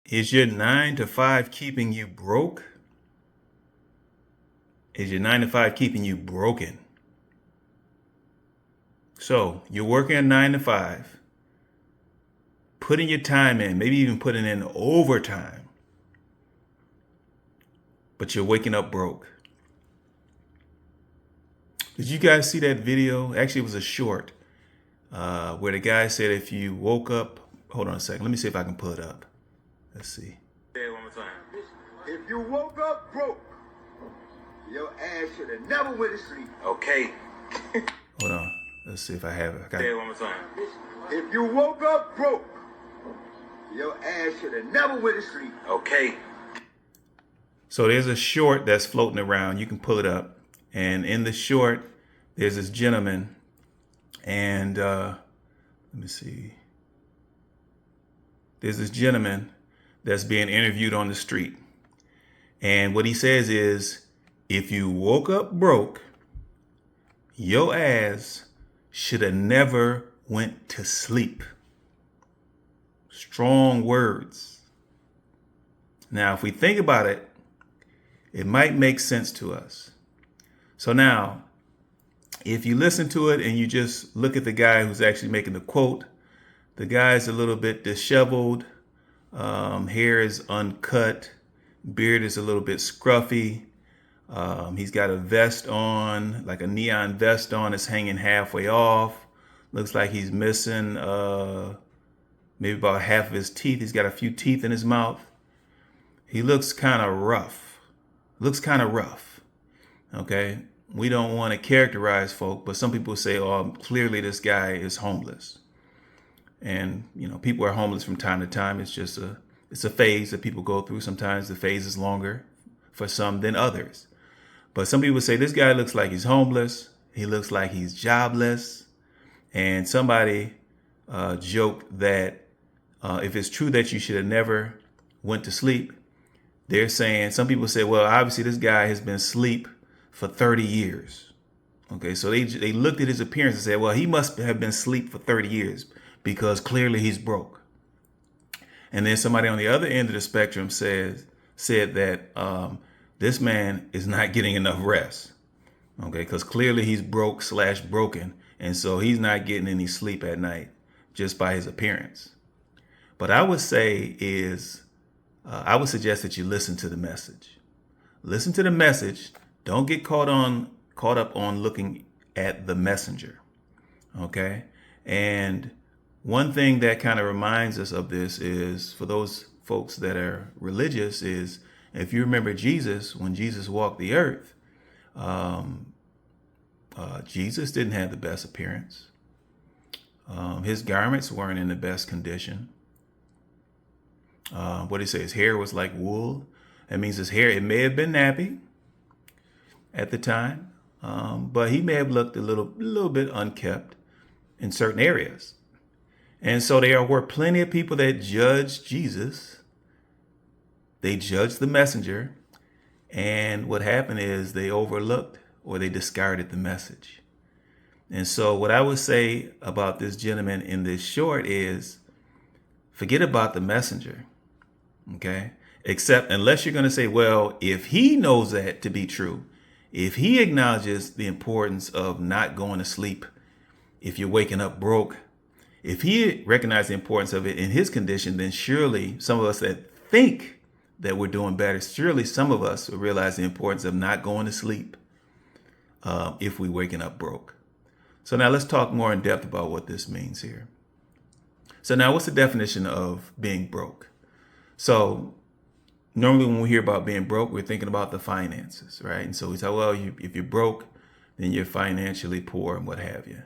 Is your 9 to 5 keeping you broke? Is your 9 to 5 keeping you broken? So you're working a 9 to 5, putting your time in, maybe even putting in overtime, but you're waking up broke. Did you guys see that video? Actually, it was a short where the guy said if you woke up, hold on a second, let me see if I can pull it up. Let's see. Say it one more time. If you woke up broke, your ass should have never went to sleep. Okay. Hold on. Let's see if I have it. Say it one more time. If you woke up broke, your ass should have never went to sleep. Okay. So there's a short that's floating around. You can pull it up. And in the short, there's this gentleman. And let me see. There's this gentleman that's being interviewed on the street. And what he says is, if you woke up broke, your ass should have never went to sleep. Strong words. Now, if we think about it, it might make sense to us. So now, if you listen to it and you just look at the guy who's actually making the quote, the guy's a little bit disheveled. Hair is uncut. Beard is a little bit scruffy. He's got a vest on, like a neon vest on. It's hanging halfway off. Looks like he's missing maybe about half of his teeth. He's got a few teeth in his mouth. He looks kind of rough. Okay. We don't want to characterize folk, but some people say, oh, clearly this guy is homeless. And, you know, people are homeless from time to time. It's just it's a phase that people go through. Sometimes the phase is longer for some than others. But some people say this guy looks like he's homeless. He looks like he's jobless. And somebody joked that if it's true that you should have never went to sleep, they're saying, some people say, well, obviously this guy has been asleep for 30 years. Okay, so they looked at his appearance and said, well, he must have been asleep for 30 years because clearly he's broke. And then somebody on the other end of the spectrum said that this man is not getting enough rest. Okay, because clearly he's broken. And so he's not getting any sleep at night just by his appearance. But I would say I would suggest that you listen to the message. Listen to the message. Don't get caught up on looking at the messenger. Okay. And one thing that kind of reminds us of this is, for those folks that are religious, is if you remember Jesus, when Jesus walked the earth, Jesus didn't have the best appearance. His garments weren't in the best condition. What did he say? His hair was like wool. That means his hair, it may have been nappy at the time, but he may have looked a little bit unkept in certain areas. And so there were plenty of people that judged Jesus. They judged the messenger. And what happened is they overlooked or they discarded the message. And so what I would say about this gentleman in this short is, forget about the messenger. Okay. Except unless you're going to say, well, if he knows that to be true, if he acknowledges the importance of not going to sleep, if you're waking up broke, if he recognizes the importance of it in his condition, then surely some of us that think that we're doing better, surely some of us will realize the importance of not going to sleep if we're waking up broke. So now let's talk more in depth about what this means here. So now what's the definition of being broke? So normally when we hear about being broke, we're thinking about the finances, right? And so we say, well, if you're broke, then you're financially poor and what have you.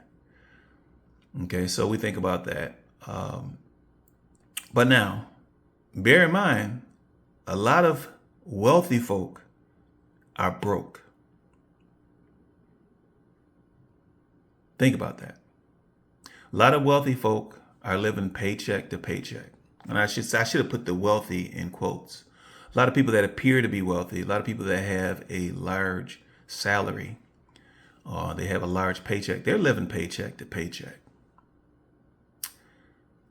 Okay, so we think about that. But now, bear in mind, a lot of wealthy folk are broke. Think about that. A lot of wealthy folk are living paycheck to paycheck. And I should have put the wealthy in quotes. A lot of people that appear to be wealthy, a lot of people that have a large salary, they have a large paycheck, they're living paycheck to paycheck.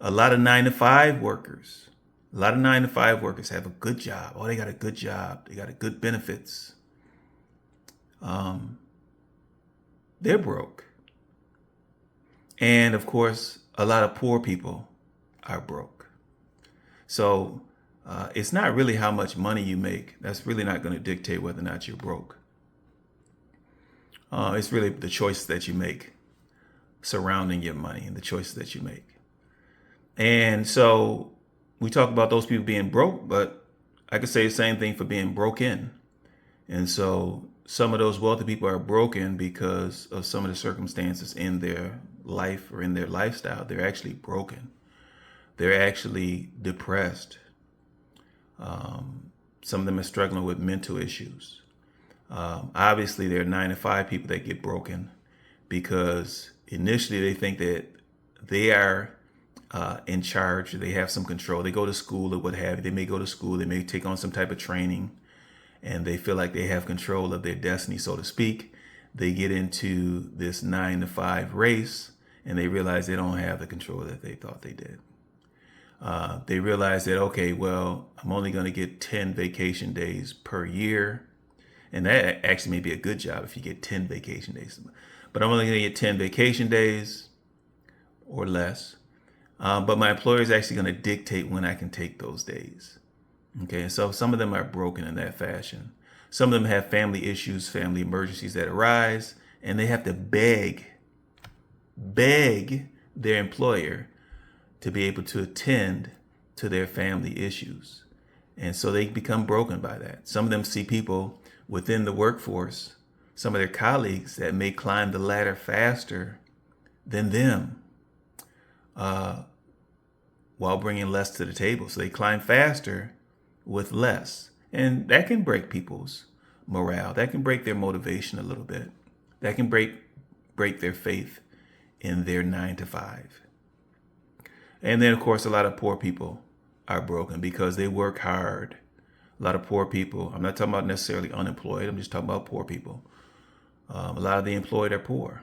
A lot of 9-to-5 workers A lot of 9-to-5 workers have a good job. Oh, they got a good job. They got a good benefits. They're broke. And of course, a lot of poor people are broke. So it's not really how much money you make. That's really not going to dictate whether or not you're broke. It's really the choices that you make surrounding your money and the choices that you make. And so we talk about those people being broke, but I could say the same thing for being broken. And so some of those wealthy people are broken because of some of the circumstances in their life or in their lifestyle. They're actually broken. They're actually depressed. Some of them are struggling with mental issues. Obviously, there are 9-to-5 people that get broken because initially they think that they are in charge, they have some control. They go to school or what have you. They may go to school, they may take on some type of training, and they feel like they have control of their destiny, so to speak. They get into this 9-to-5 race, and they realize they don't have the control that they thought they did. They realize that, okay, well, I'm only going to get 10 vacation days per year. And that actually may be a good job if you get 10 vacation days. But I'm only going to get 10 vacation days or less. But my employer is actually going to dictate when I can take those days. Okay, so some of them are broken in that fashion. Some of them have family issues, family emergencies that arise, and they have to beg their employer to be able to attend to their family issues. And so they become broken by that. Some of them see people within the workforce, some of their colleagues that may climb the ladder faster than them while bringing less to the table. So they climb faster with less. And that can break people's morale. That can break their motivation a little bit. That can break their faith in their 9-to-5. And then, of course, a lot of poor people are broken because they work hard. A lot of poor people, I'm not talking about necessarily unemployed, I'm just talking about poor people. A lot of the employed are poor.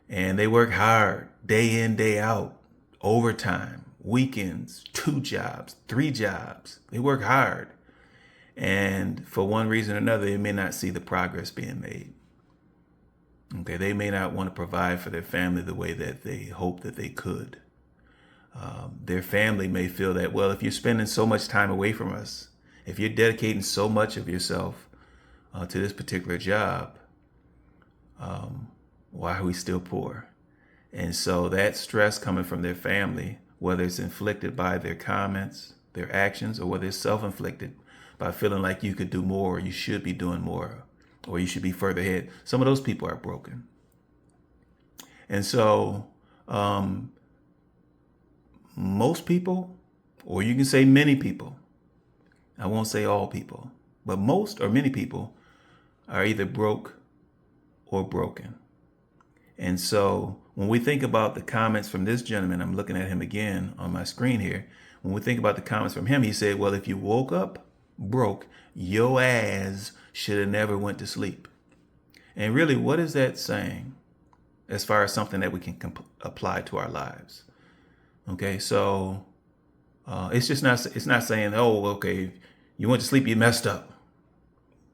And they work hard, day in, day out, overtime, weekends, 2 jobs, 3 jobs. They work hard. And for one reason or another, they may not see the progress being made. Okay, they may not want to provide for their family the way that they hope that they could. Their family may feel that, well, if you're spending so much time away from us, if you're dedicating so much of yourself to this particular job, why are we still poor? And so that stress coming from their family, whether it's inflicted by their comments, their actions, or whether it's self-inflicted by feeling like you could do more, or you should be doing more, or you should be further ahead. Some of those people are broken. And so most people, or you can say many people, I won't say all people, but most or many people are either broke or broken. And so when we think about the comments from this gentleman, I'm looking at him again on my screen here. When we think about the comments from him, he said, well, if you woke up broke, your ass should have never went to sleep. And really, what is that saying as far as something that we can apply to our lives? Okay, so it's not saying, oh, okay, you went to sleep, you messed up.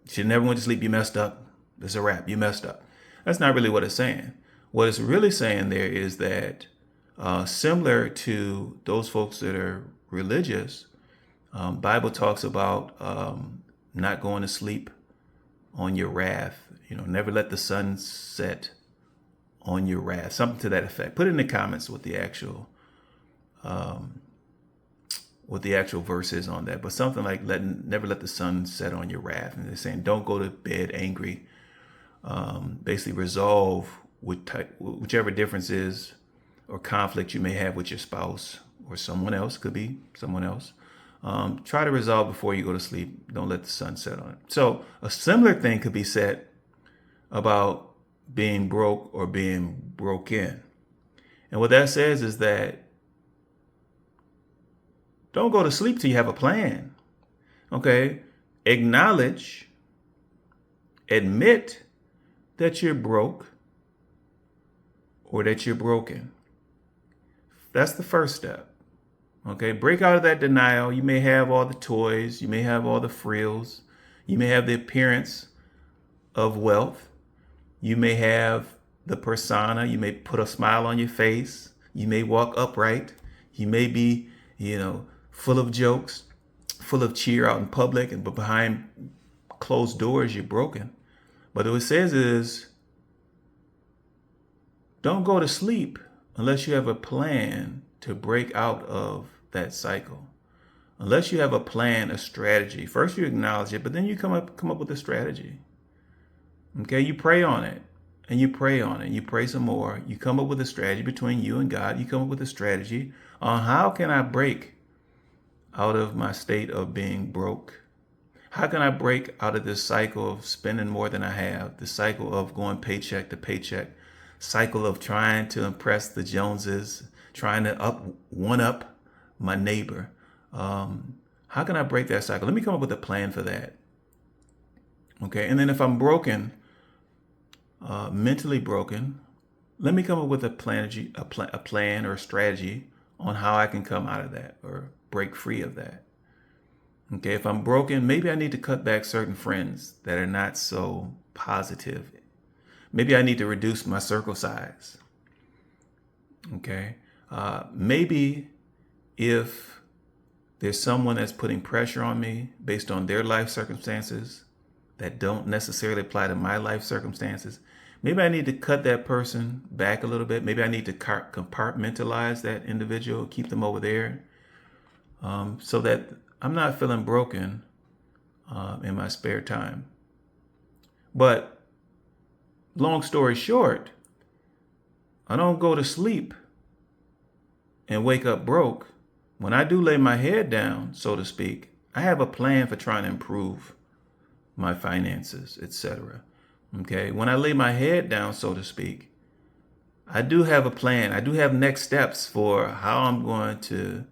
You should never went to sleep, you messed up. It's a wrap, you messed up. That's not really what it's saying. What it's really saying there is that similar to those folks that are religious, Bible talks about not going to sleep on your wrath. Never let the sun set on your wrath. Something to that effect. Put it in the comments what the actual verse is on that. But something like never let the sun set on your wrath. And they're saying don't go to bed angry. Basically resolve whichever differences or conflict you may have with your spouse or someone else. Could be someone else. Try to resolve before you go to sleep. Don't let the sun set on it. So a similar thing could be said about being broke or being broken. And what that says is that don't go to sleep till you have a plan. Okay? Acknowledge, admit that you're broke or that you're broken. That's the first step. Okay, break out of that denial. You may have all the toys, you may have all the frills, you may have the appearance of wealth, you may have the persona, you may put a smile on your face, you may walk upright, you may be, full of jokes, full of cheer out in public, but behind closed doors, you're broken. But what it says is, don't go to sleep unless you have a plan to break out of that cycle. Unless you have a plan, a strategy. First you acknowledge it, but then you come up with a strategy. Okay, you pray on it, and you pray on it. You pray some more. You come up with a strategy between you and God. You come up with a strategy on how can I break out of my state of being broke? How can I break out of this cycle of spending more than I have, the cycle of going paycheck to paycheck, cycle of trying to impress the Joneses, trying to one up my neighbor? How can I break that cycle? Let me come up with a plan for that. Okay, and then if I'm broken, mentally broken, let me come up with a plan or a strategy on how I can come out of that or break free of that. Okay, if I'm broken, maybe I need to cut back certain friends that are not so positive. Maybe I need to reduce my circle size. Okay, maybe if there's someone that's putting pressure on me based on their life circumstances that don't necessarily apply to my life circumstances, maybe I need to cut that person back a little bit. Maybe I need to compartmentalize that individual, keep them over there, so that I'm not feeling broken in my spare time. But long story short, I don't go to sleep and wake up broke. When I do lay my head down, so to speak, I have a plan for trying to improve my finances, etc. Okay, when I lay my head down, so to speak, I do have a plan. I do have next steps for how I'm going to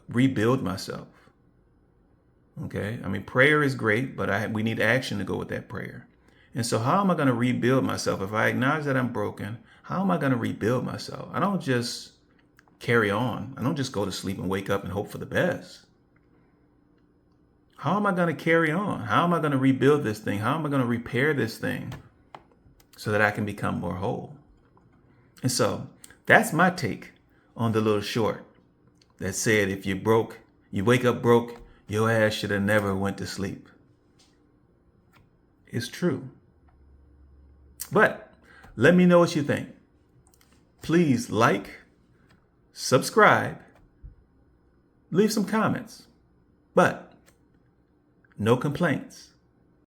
rebuild myself. Okay, I mean, prayer is great, but we need action to go with that prayer. And so how am I going to rebuild myself? If I acknowledge that I'm broken, how am I going to rebuild myself? I don't just carry on. I don't just go to sleep and wake up and hope for the best. How am I going to carry on? How am I going to rebuild this thing? How am I going to repair this thing so that I can become more whole? And so that's my take on the little short that said, if you're broke, you wake up broke, your ass should have never went to sleep. It's true. But let me know what you think. Please like, subscribe, leave some comments, but no complaints.